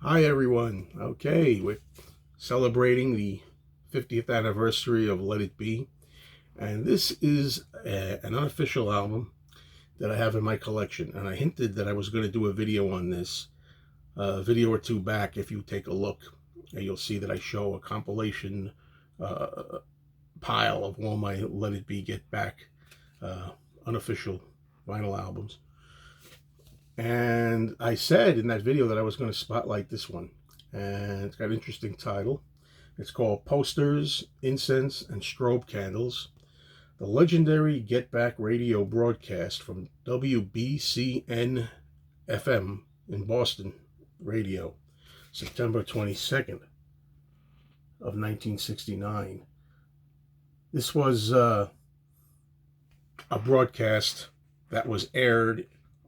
Hi everyone. Okay, we're celebrating the 50th anniversary of Let It Be, and this is an unofficial album that I have in my collection. And I hinted that I was going to do a video on this a video or two back. If you take a look, you'll see that I show a compilation uh, pile of all my Let It Be Get Back unofficial vinyl albums. And I said in that video that I was going to spotlight this one. And it's got an interesting title. It's called Posters, Incense, and Strobe Candles. The legendary Get Back radio broadcast from WBCN FM in Boston radio, September 22nd of 1969. This was a broadcast that was aired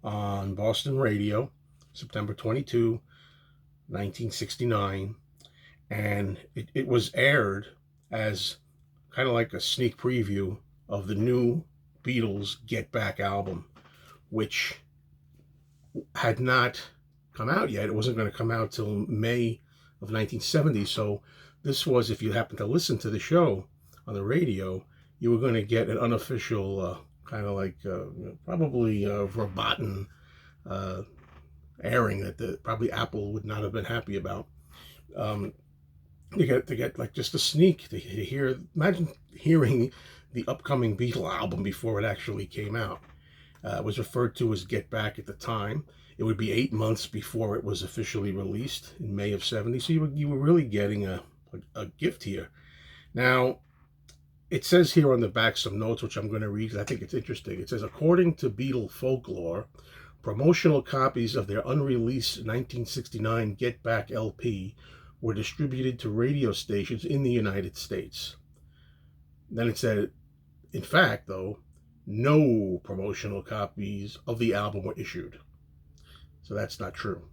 on Boston radio, September 22, 1969, and it was aired as kind of like a sneak preview of the new Beatles Get Back album, which had not come out yet. It wasn't going to come out till May of 1970, so this was, if you happen to listen to the show on the radio, you were going to get an unofficial kind of like probably verboten airing that probably Apple would not have been happy about. To get like just a sneak to hear. Imagine hearing the upcoming Beatle album before it actually came out. It was referred to as Get Back at the time. It would be 8 months before it was officially released in May of '70. So you were really getting a gift here. Now, it says here on the back some notes, which I'm going to read because I think it's interesting. It says, according to Beatle folklore, promotional copies of their unreleased 1969 Get Back LP were distributed to radio stations in the United States. Then it said, in fact, though, no promotional copies of the album were issued. So that's not true.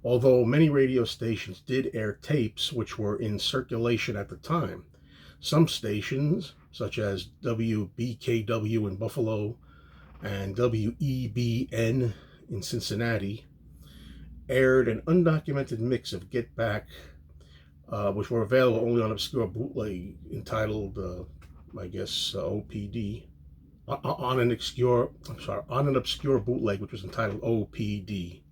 Although many radio stations did air tapes which were in circulation at the time. Some stations, such as WBKW in Buffalo and WEBN in Cincinnati, aired an undocumented mix of Get Back, which were available only on obscure bootleg entitled, OPD, on an obscure bootleg which was entitled OPD,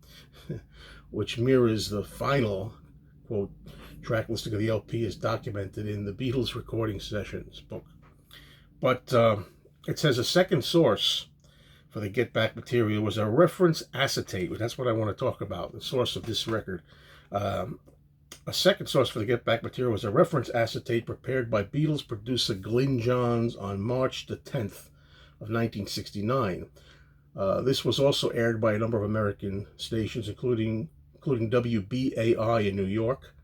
which mirrors the final, quote, track listing of the LP is documented in the Beatles Recording Sessions book. But it says a second source for the Get Back material was a reference acetate. That's what I want to talk about, the source of this record. A second source for the Get Back material was a reference acetate prepared by Beatles producer Glyn Johns on March the 10th of 1969. This was also aired by a number of American stations, including WBAI in New York,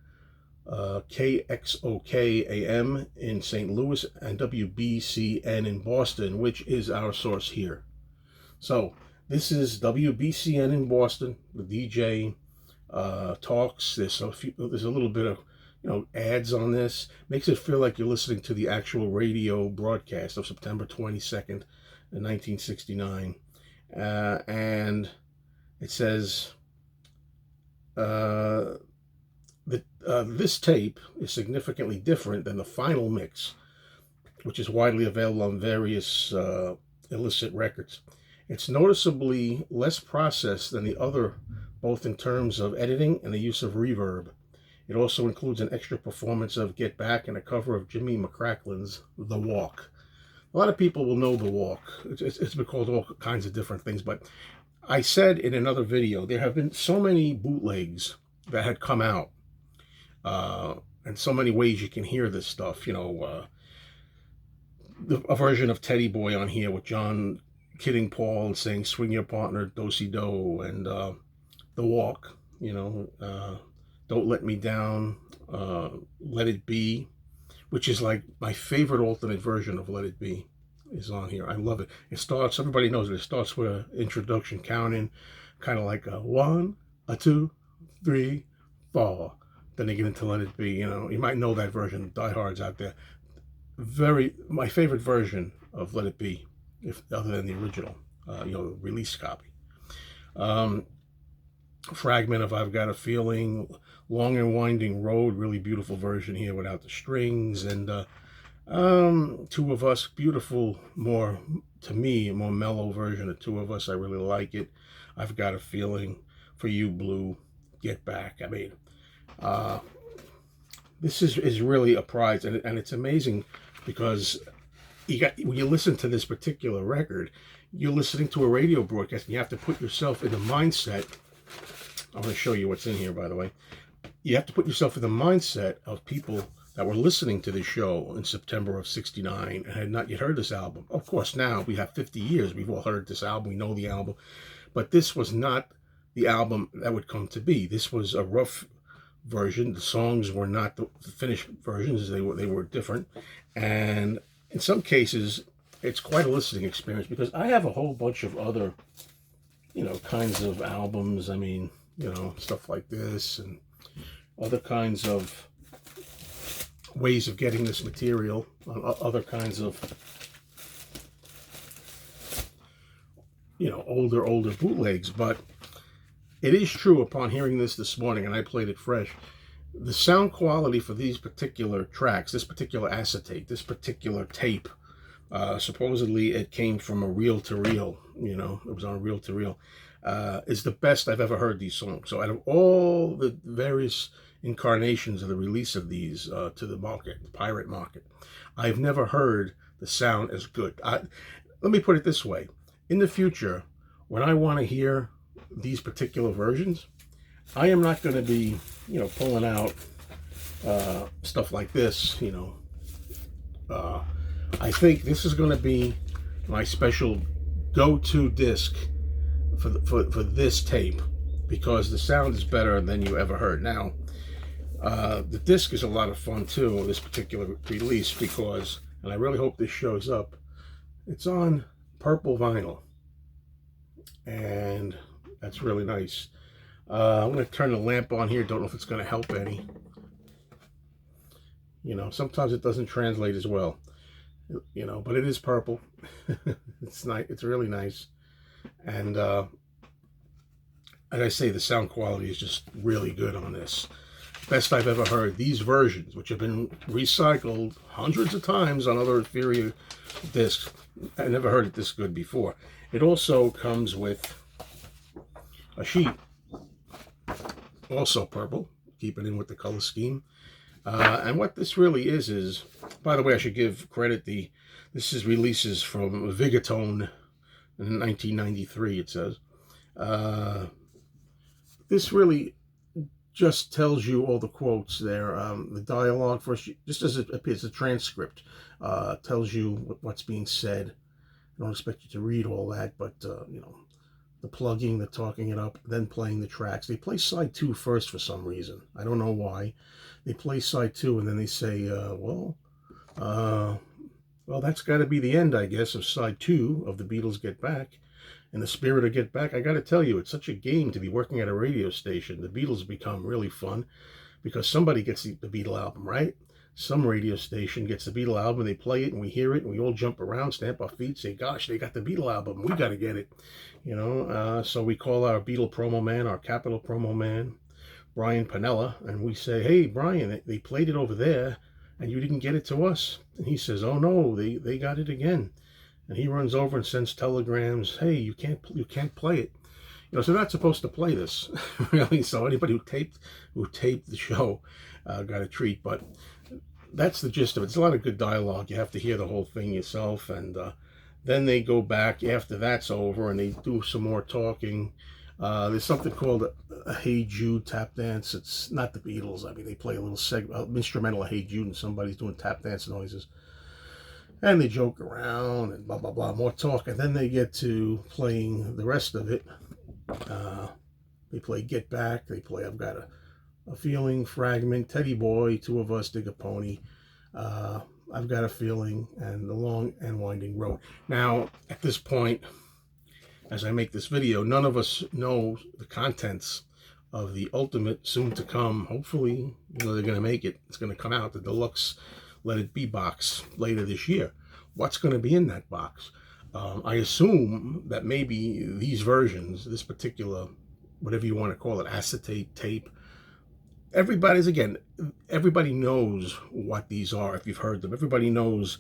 KXOK AM in St. Louis, and WBCN in Boston, which is our source here. So this is WBCN in Boston. The DJ talks. There's a little bit of ads on this. Makes it feel like you're listening to the actual radio broadcast of September 22nd, 1969, and it says. This tape is significantly different than the final mix, which is widely available on various illicit records. It's noticeably less processed than the other, both in terms of editing and the use of reverb. It also includes an extra performance of Get Back and a cover of Jimmy McCracklin's The Walk. A lot of people will know The Walk. It's been called all kinds of different things, but I said in another video, there have been so many bootlegs that had come out, and so many ways you can hear this stuff. A version of Teddy Boy on here with John kidding Paul and saying "Swing your partner, do-si-do," and The Walk. Don't Let Me Down, Let It Be, which is like my favorite alternate version of Let It Be, is on here. I love it. It starts, everybody knows it starts with an introduction counting, kind of like a 1, a 2, 3, 4. Then they get into Let It Be. You might know that version, diehards out there. My favorite version of Let It Be, other than the original, release copy. fragment of I've Got a Feeling, Long and Winding Road, really beautiful version here without the strings, and Two of Us, beautiful, more, to me, a more mellow version of Two of Us. I really like it. I've Got a Feeling, For You Blue, Get Back. I mean, uh, this is really a prize, and it's amazing because when you listen to this particular record, you're listening to a radio broadcast, and you have to put yourself in the mindset. I'm going to show you what's in here, by the way. You have to put yourself in the mindset of people that were listening to this show in September of '69 and had not yet heard this album. Of course, now we have 50 years. We've all heard this album. We know the album. But this was not the album that would come to be. This was a rough version. The songs were not the finished versions. They were different. And in some cases, it's quite a listening experience because I have a whole bunch of other, kinds of albums. I mean, stuff like this and other kinds of ways of getting this material, other kinds of, older bootlegs. But it is true, upon hearing this morning, and I played it fresh, the sound quality for these particular tracks, this particular acetate, this particular tape, supposedly it came from a reel-to-reel, it was on a reel-to-reel, is the best I've ever heard these songs. So out of all the various incarnations of the release of these to the market, the pirate market, I've never heard the sound as good. Let me put it this way. In the future, when I want to hear these particular versions, I am not going to be, pulling out stuff like this, I think this is going to be my special go-to disc for this tape, because the sound is better than you ever heard. Now, the disc is a lot of fun too, this particular release, because, and I really hope this shows up, it's on purple vinyl, and that's really nice. I'm going to turn the lamp on here. Don't know if it's going to help any. Sometimes it doesn't translate as well, but it is purple. It's nice. It's really nice. And as I say, the sound quality is just really good on this. Best I've ever heard. These versions, which have been recycled hundreds of times on other inferior discs, I never heard it this good before. It also comes with a sheet, also purple, keeping in with the color scheme. And what this really is, by the way, I should give credit, this is releases from Vigatone in 1993, it says. This really just tells you all the quotes there. The dialogue, first, just as it appears, a transcript, tells you what's being said. I don't expect you to read all that, but, the plugging, the talking it up, then playing the tracks. They play side 2 first for some reason. I don't know why. They play side 2 and then they say, well, that's got to be the end, I guess, of side 2 of the Beatles Get Back. In the spirit of Get Back, I got to tell you, it's such a game to be working at a radio station. The Beatles become really fun because somebody gets the Beatle album, right? Some radio station gets the Beatle album, they play it, and we hear it, and we all jump around, stamp our feet, say, gosh, they got the Beatle album, we got to get it. So we call our Beatle promo man, our Capital promo man, Brian Panella, and we say, hey, Brian, they played it over there, and you didn't get it to us. And he says, oh, no, they got it again. And he runs over and sends telegrams, hey, you can't play it. So they're not supposed to play this, really. So anybody who taped the show got a treat, but that's the gist of it. It's a lot of good dialogue. You have to hear the whole thing yourself, and then they go back after that's over, and they do some more talking. There's something called a Hey Jude tap dance. It's not the Beatles. I mean, they play a little instrumental of Hey Jude, and somebody's doing tap dance noises. And they joke around, and blah, blah, blah, more talk. And then they get to playing the rest of it. They play Get Back. They play I've Got a Feeling, Fragment, Teddy Boy, Two of Us, Dig a Pony, I've Got a Feeling, and The Long and Winding Road. Now, at this point, as I make this video, none of us know the contents of the ultimate, soon-to-come, hopefully, they're going to make it. It's going to come out, the deluxe Let It Be box later this year. What's going to be in that box? I assume that maybe these versions, this particular whatever you want to call it, acetate tape. Everybody knows what these are if you've heard them. Everybody knows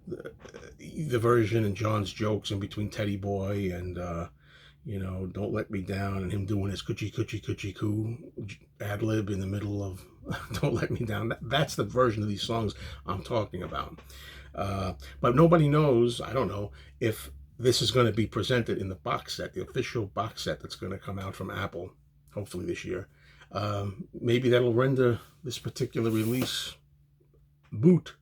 the version and John's jokes in between Teddy Boy and Don't Let Me Down, and him doing his coochie coochie coochie coo ad lib in the middle of Don't Let Me Down. That's the version of these songs I'm talking about. But nobody knows, I don't know, if this is going to be presented in the box set, the official box set that's going to come out from Apple, hopefully this year. Maybe that'll render this particular release moot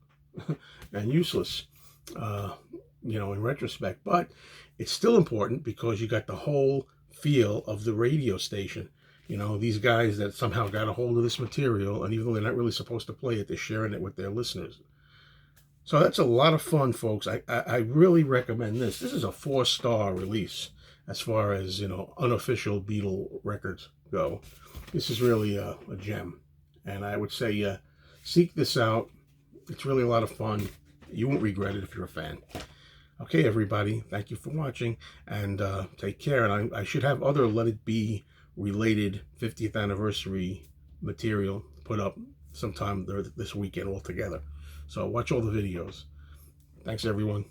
and useless, in retrospect. But it's still important because you got the whole feel of the radio station. These guys that somehow got a hold of this material, and even though they're not really supposed to play it, they're sharing it with their listeners. So that's a lot of fun, folks. I really recommend this. This is a 4-star release as far as, unofficial Beatle records go. This is really a gem. And I would say seek this out. It's really a lot of fun. You won't regret it if you're a fan. Okay, everybody. Thank you for watching. And take care. And I should have other Let It Be related 50th anniversary material put up sometime this weekend altogether. So watch all the videos. Thanks, everyone.